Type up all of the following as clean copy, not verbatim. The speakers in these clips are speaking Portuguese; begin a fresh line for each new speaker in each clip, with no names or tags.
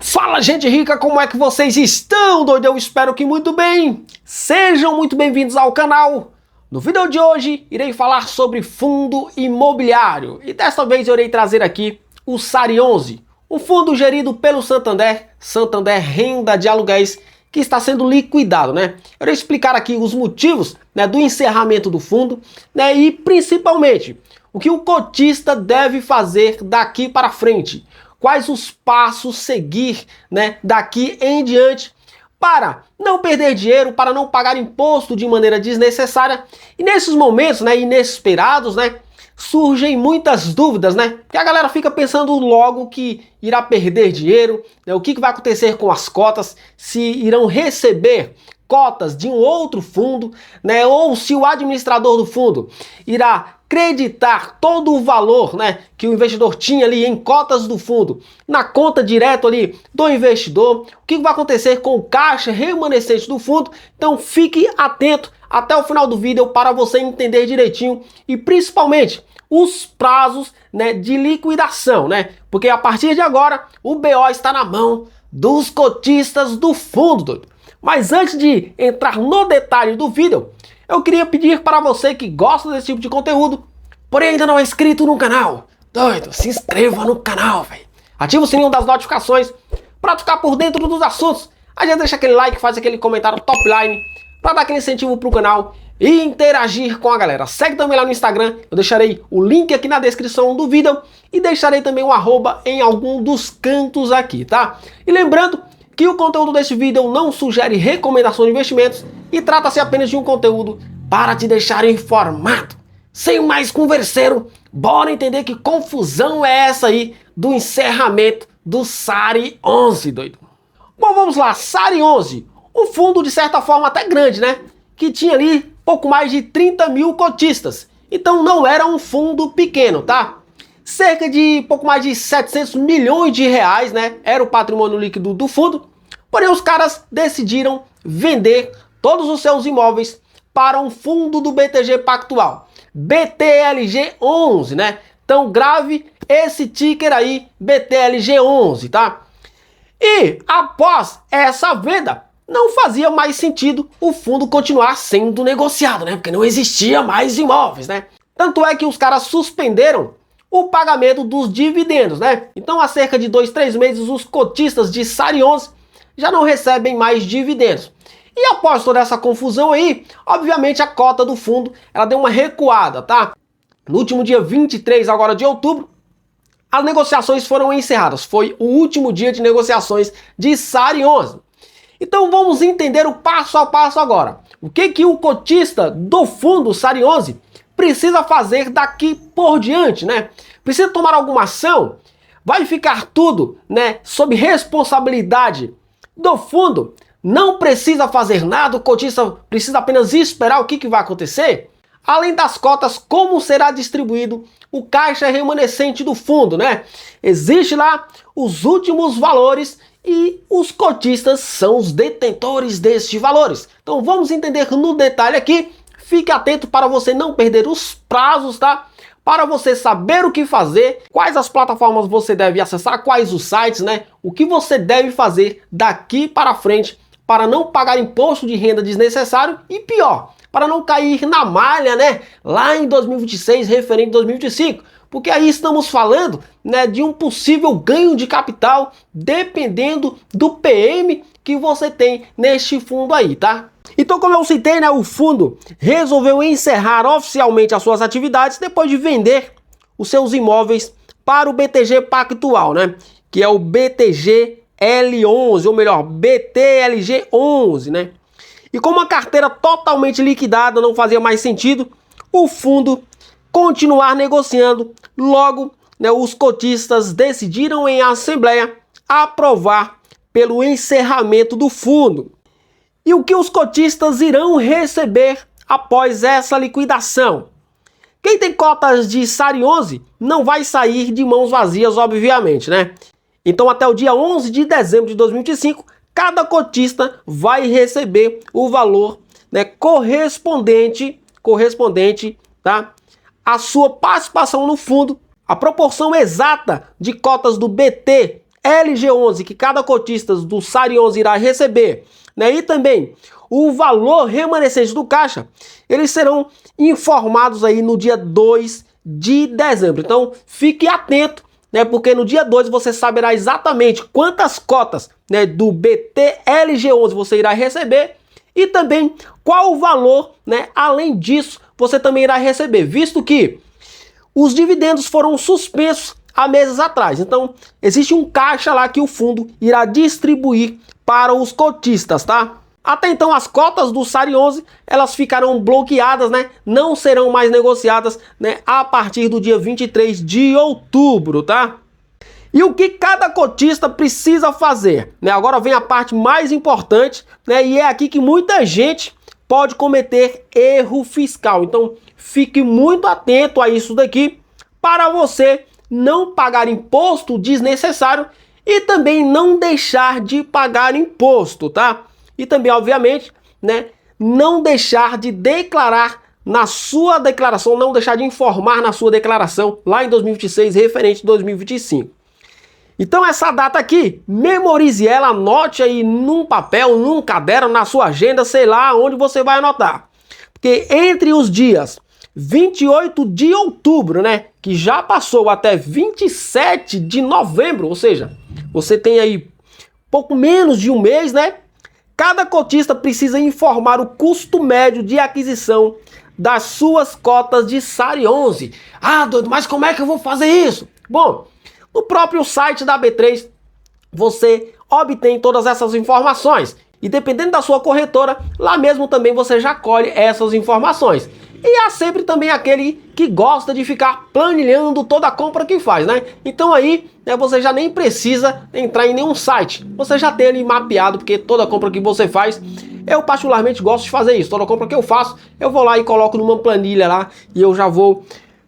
Fala, gente rica, como é que vocês estão, doido? Eu espero que muito bem. Sejam muito bem-vindos ao canal. No vídeo de hoje, irei falar sobre fundo imobiliário. E desta vez eu irei trazer aqui o SARI11, um fundo gerido pelo Santander Renda de Aluguéis, que está sendo liquidado, né? Eu irei explicar aqui os motivos, né, do encerramento do fundo, né, e principalmente o que o cotista deve fazer daqui para frente. Quais os passos seguir, né, daqui em diante para não perder dinheiro, para não pagar imposto de maneira desnecessária. E nesses momentos, né, inesperados, né, surgem muitas dúvidas, né? Porque a galera fica pensando logo que irá perder dinheiro, né, o que vai acontecer com as cotas, se irão receber cotas de um outro fundo, né, ou se o administrador do fundo irá creditar todo o valor, né, que o investidor tinha ali em cotas do fundo na conta direto ali do investidor. O que vai acontecer com o caixa remanescente do fundo? Então fique atento até o final do vídeo para você entender direitinho e principalmente os prazos, né, de liquidação, né? Porque a partir de agora o BO está na mão dos cotistas do fundo, doido. Mas antes de entrar no detalhe do vídeo, eu queria pedir para você que gosta desse tipo de conteúdo, porém ainda não é inscrito no canal, doido, se inscreva no canal, velho. Ativa o sininho das notificações para ficar por dentro dos assuntos. Aí já deixa aquele like, faz aquele comentário top line para dar aquele incentivo pro canal e interagir com a galera. Segue também lá no Instagram, eu deixarei o link aqui na descrição do vídeo e deixarei também o arroba em algum dos cantos aqui, tá? E lembrando que o conteúdo deste vídeo não sugere recomendação de investimentos e trata-se apenas de um conteúdo para te deixar informado. Sem mais converseiro, bora entender que confusão é essa aí do encerramento do SARI11, doido. Bom, vamos lá, SARI11, um fundo de certa forma até grande, né? Que tinha ali pouco mais de 30 mil cotistas. Então não era um fundo pequeno, tá? Cerca de pouco mais de 700 milhões de reais, né? Era o patrimônio líquido do fundo. Porém, os caras decidiram vender todos os seus imóveis para um fundo do BTG Pactual, BTLG11, né? Então grave esse ticker aí, BTLG11, tá? E após essa venda, não fazia mais sentido o fundo continuar sendo negociado, né? Porque não existia mais imóveis, né? Tanto é que os caras suspenderam o pagamento dos dividendos, né? Então há cerca de 2-3 meses os cotistas de SARI11 já não recebem mais dividendos. E após toda essa confusão aí, obviamente a cota do fundo ela deu uma recuada, tá? No último dia 23 agora de outubro, as negociações foram encerradas. Foi o último dia de negociações de SARI11. Então vamos entender o passo a passo agora. O que o cotista do fundo SARI11 precisa fazer daqui por diante, né? Precisa tomar alguma ação? Vai ficar tudo, né, sob responsabilidade do fundo? Não precisa fazer nada, o cotista precisa apenas esperar o que vai acontecer? Além das cotas, como será distribuído o caixa remanescente do fundo, né? Existe lá os últimos valores e os cotistas são os detentores destes valores. Então vamos entender no detalhe aqui. Fique atento para você não perder os prazos, tá? Para você saber o que fazer, quais as plataformas você deve acessar, quais os sites, né? O que você deve fazer daqui para frente para não pagar imposto de renda desnecessário e pior, para não cair na malha, né? Lá em 2026, referente a 2025. Porque aí estamos falando, né, de um possível ganho de capital dependendo do PM que você tem neste fundo aí, tá? Então, como eu citei, né, o fundo resolveu encerrar oficialmente as suas atividades depois de vender os seus imóveis para o BTG Pactual, né, que é o BTGL11, ou melhor, BTLG11, né? E como a carteira totalmente liquidada não fazia mais sentido, o fundo continuar negociando. Logo, né, os cotistas decidiram em assembleia aprovar pelo encerramento do fundo. E o que os cotistas irão receber após essa liquidação? Quem tem cotas de SARI11 não vai sair de mãos vazias, obviamente, né? Então até o dia 11 de dezembro de 2025, cada cotista vai receber o valor, né, correspondente, tá, à sua participação no fundo. A proporção exata de cotas do BTLG LG11 que cada cotista do SARI 11 irá receber, né, e também o valor remanescente do caixa, eles serão informados aí no dia 2 de dezembro. Então fique atento, né, porque no dia 2 você saberá exatamente quantas cotas, né, do BTLG11 você irá receber e também qual o valor, né, além disso, você também irá receber, visto que os dividendos foram suspensos há meses atrás. Então, existe um caixa lá que o fundo irá distribuir para os cotistas, tá? Até então, as cotas do SARI 11, elas ficarão bloqueadas, né? Não serão mais negociadas, né, a partir do dia 23 de outubro, tá? E o que cada cotista precisa fazer, né? Agora vem a parte mais importante, né? E é aqui que muita gente pode cometer erro fiscal. Então, fique muito atento a isso daqui para você não pagar imposto desnecessário e também não deixar de pagar imposto, tá? E também, obviamente, né, não deixar de declarar na sua declaração, não deixar de informar na sua declaração lá em 2026 referente a 2025. Então essa data aqui, memorize ela, anote aí num papel, num caderno, na sua agenda, sei lá onde você vai anotar. Porque entre os dias 28 de outubro, né, que já passou, até 27 de novembro, ou seja, você tem aí pouco menos de um mês, né? Cada cotista precisa informar o custo médio de aquisição das suas cotas de SARI 11. Ah, doido, mas como é que eu vou fazer isso? Bom, no próprio site da B3 você obtém todas essas informações. E dependendo da sua corretora, lá mesmo também você já colhe essas informações. E há sempre também aquele que gosta de ficar planilhando toda a compra que faz, né? Então aí, né, você já nem precisa entrar em nenhum site. Você já tem ali mapeado, porque toda compra que você faz, eu particularmente gosto de fazer isso. Toda compra que eu faço, eu vou lá e coloco numa planilha lá e eu já vou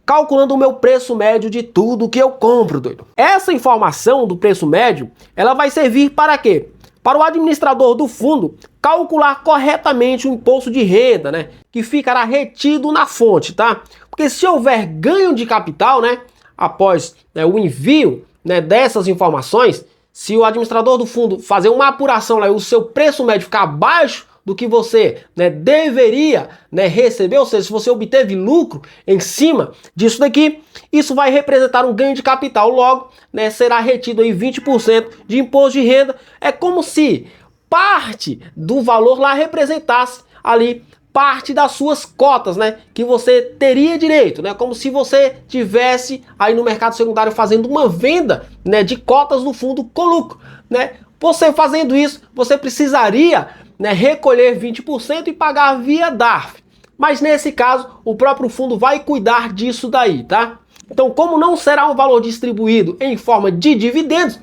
calculando o meu preço médio de tudo que eu compro, doido. Essa informação do preço médio, ela vai servir para quê? Para o administrador do fundo calcular corretamente o imposto de renda, né, que ficará retido na fonte, tá? Porque se houver ganho de capital, né, após, né, o envio, né, dessas informações, se o administrador do fundo fazer uma apuração lá e o seu preço médio ficar abaixo do que você, né, deveria, né, receber, ou seja, se você obteve lucro em cima disso daqui, isso vai representar um ganho de capital, logo, né, será retido aí 20% de imposto de renda. É como se parte do valor lá representasse ali parte das suas cotas, né, que você teria direito, né, como se você tivesse aí no mercado secundário fazendo uma venda, né, de cotas no fundo com lucro, né? Você fazendo isso, você precisaria, né, recolher 20% e pagar via DARF. Mas nesse caso, o próprio fundo vai cuidar disso daí, tá? Então, como não será um valor distribuído em forma de dividendos,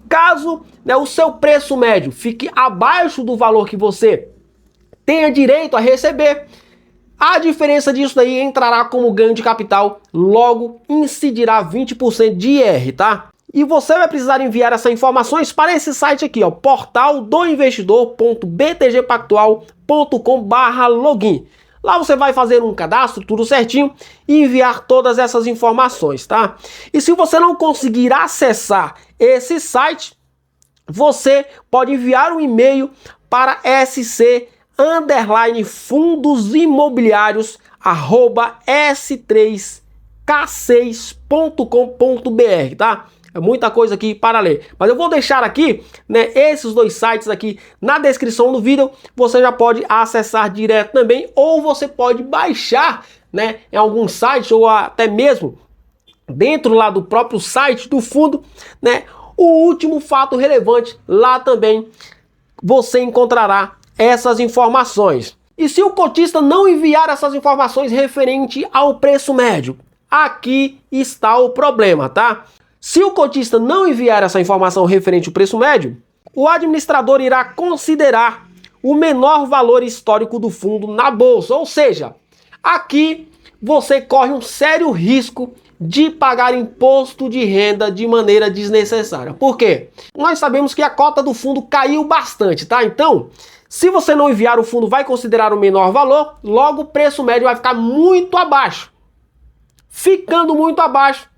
caso, né, o seu preço médio fique abaixo do valor que você tenha direito a receber, a diferença disso daí entrará como ganho de capital, logo incidirá 20% de IR, tá? E você vai precisar enviar essas informações para esse site aqui, ó, portaldoinvestidor.btgpactual.com/login. Lá você vai fazer um cadastro, tudo certinho, e enviar todas essas informações, tá? E se você não conseguir acessar esse site, você pode enviar um e-mail para sc_fundosimobiliarios@s3k6.com.br, tá? É muita coisa aqui para ler. Mas eu vou deixar aqui, né, esses dois sites aqui na descrição do vídeo. Você já pode acessar direto também, ou você pode baixar, né, em algum site, ou até mesmo dentro lá do próprio site do fundo, né, o último fato relevante. Lá também você encontrará essas informações. E se o cotista não enviar essas informações referente ao preço médio, aqui está o problema, tá? Se o cotista não enviar essa informação referente ao preço médio, o administrador irá considerar o menor valor histórico do fundo na bolsa. Ou seja, aqui você corre um sério risco de pagar imposto de renda de maneira desnecessária. Por quê? Nós sabemos que a cota do fundo caiu bastante, tá? Então, se você não enviar, o fundo vai considerar o menor valor, logo o preço médio vai ficar muito abaixo. Ficando muito abaixo,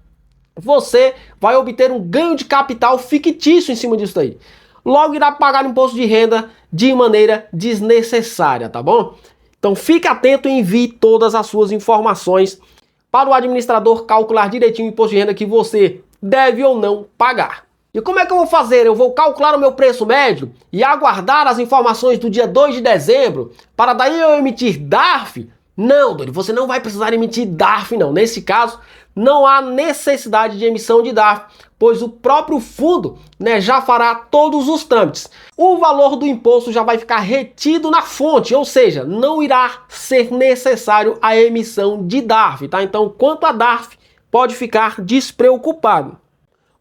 você vai obter um ganho de capital fictício em cima disso aí. Logo irá pagar imposto de renda de maneira desnecessária, tá bom? Então fique atento e envie todas as suas informações para o administrador calcular direitinho o imposto de renda que você deve ou não pagar. E como é que eu vou fazer? Eu vou calcular o meu preço médio e aguardar as informações do dia 2 de dezembro para daí eu emitir DARF? Não, Dori, você não vai precisar emitir DARF não. Nesse caso, não há necessidade de emissão de DARF, pois o próprio fundo, né, já fará todos os trâmites. O valor do imposto já vai ficar retido na fonte, ou seja, não irá ser necessário a emissão de DARF, tá? Então, quanto a DARF, pode ficar despreocupado.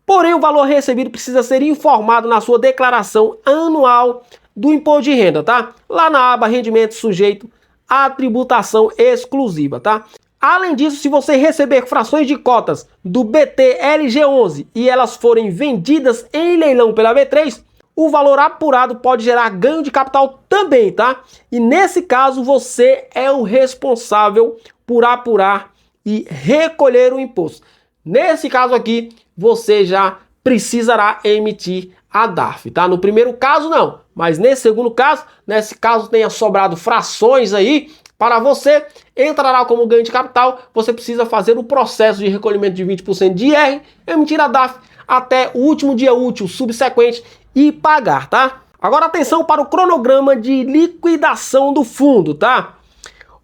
Porém, o valor recebido precisa ser informado na sua declaração anual do imposto de renda, tá? Lá na aba Rendimento Sujeito à Tributação Exclusiva, tá? Além disso, se você receber frações de cotas do BTLG11 e elas forem vendidas em leilão pela B3, o valor apurado pode gerar ganho de capital também, tá? E nesse caso, você é o responsável por apurar e recolher o imposto. Nesse caso aqui, você já precisará emitir a DARF, tá? No primeiro caso, não. Mas nesse segundo caso, nesse caso tenha sobrado frações aí, para você entrará como ganho de capital, você precisa fazer o processo de recolhimento de 20% de IR, emitir a DARF até o último dia útil subsequente e pagar, tá? Agora atenção para o cronograma de liquidação do fundo, tá?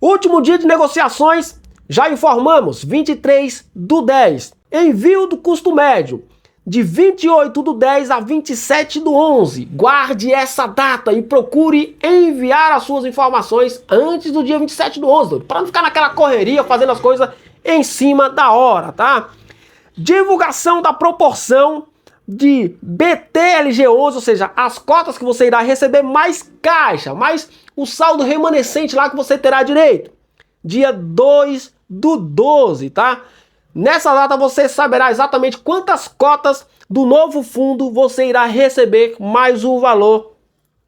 Último dia de negociações, já informamos, 23/10. Envio do custo médio, de 28/10 a 27/11. Guarde essa data e procure enviar as suas informações antes do dia 27/11, para não ficar naquela correria fazendo as coisas em cima da hora, tá? Divulgação da proporção de BTLG11, ou seja, as cotas que você irá receber mais caixa, mais o saldo remanescente lá que você terá direito. Dia 2/12, tá? Nessa data você saberá exatamente quantas cotas do novo fundo você irá receber mais o valor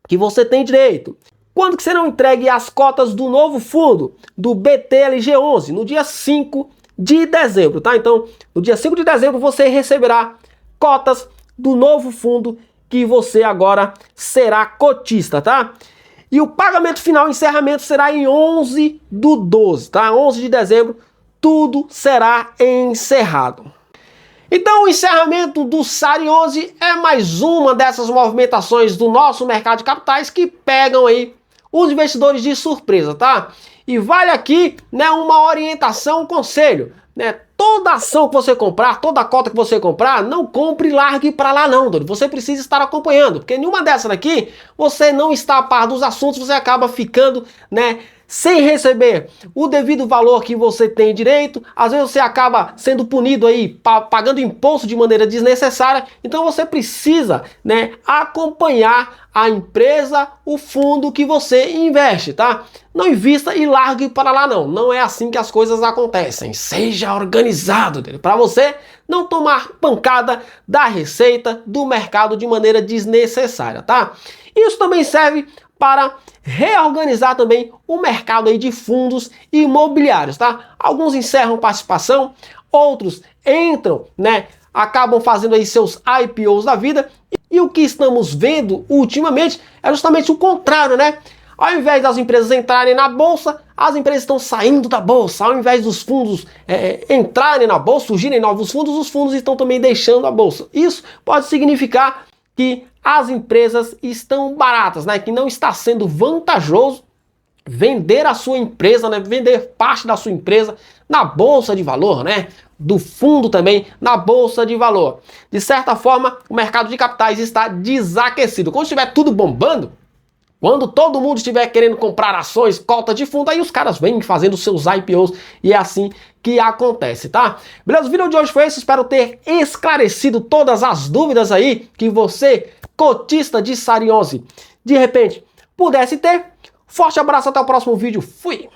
que você tem direito. Quando que serão entregues as cotas do novo fundo, do BTLG11? No dia 5 de dezembro, tá? Então, no dia 5 de dezembro você receberá cotas do novo fundo que você agora será cotista, tá? E o pagamento final, encerramento, será em 11/12, tá? 11 de dezembro, tudo será encerrado. Então o encerramento do SARI 11 é mais uma dessas movimentações do nosso mercado de capitais que pegam aí os investidores de surpresa, tá? E vale aqui, né, uma orientação, um conselho, né? Toda ação que você comprar, toda cota que você comprar, não compre e largue para lá não, Dori. Você precisa estar acompanhando, porque nenhuma dessas daqui, você não está a par dos assuntos, você acaba ficando, né, sem receber o devido valor que você tem direito. Às vezes você acaba sendo punido aí, pagando imposto de maneira desnecessária. Então você precisa, né, acompanhar a empresa, o fundo que você investe, tá? Não invista e largue para lá não. Não é assim que as coisas acontecem. Seja organizado, para você não tomar pancada da receita do mercado de maneira desnecessária, tá? Isso também serve para reorganizar também o mercado aí de fundos imobiliários, tá? Alguns encerram participação, outros entram, né? Acabam fazendo aí seus IPOs da vida. E o que estamos vendo ultimamente é justamente o contrário, né? Ao invés das empresas entrarem na bolsa, as empresas estão saindo da bolsa. Ao invés dos fundos entrarem na bolsa, surgirem novos fundos, os fundos estão também deixando a bolsa. Isso pode significar que as empresas estão baratas, né? Que não está sendo vantajoso vender a sua empresa, né? Vender parte da sua empresa na bolsa de valor, né? Do fundo também na bolsa de valor. De certa forma, o mercado de capitais está desaquecido. Quando estiver tudo bombando, quando todo mundo estiver querendo comprar ações, cotas de fundo, aí os caras vêm fazendo seus IPOs e é assim que acontece, tá? Beleza? O vídeo de hoje foi esse. Espero ter esclarecido todas as dúvidas aí que você, cotista de SARI 11, de repente pudesse ter. Forte abraço, até o próximo vídeo. Fui!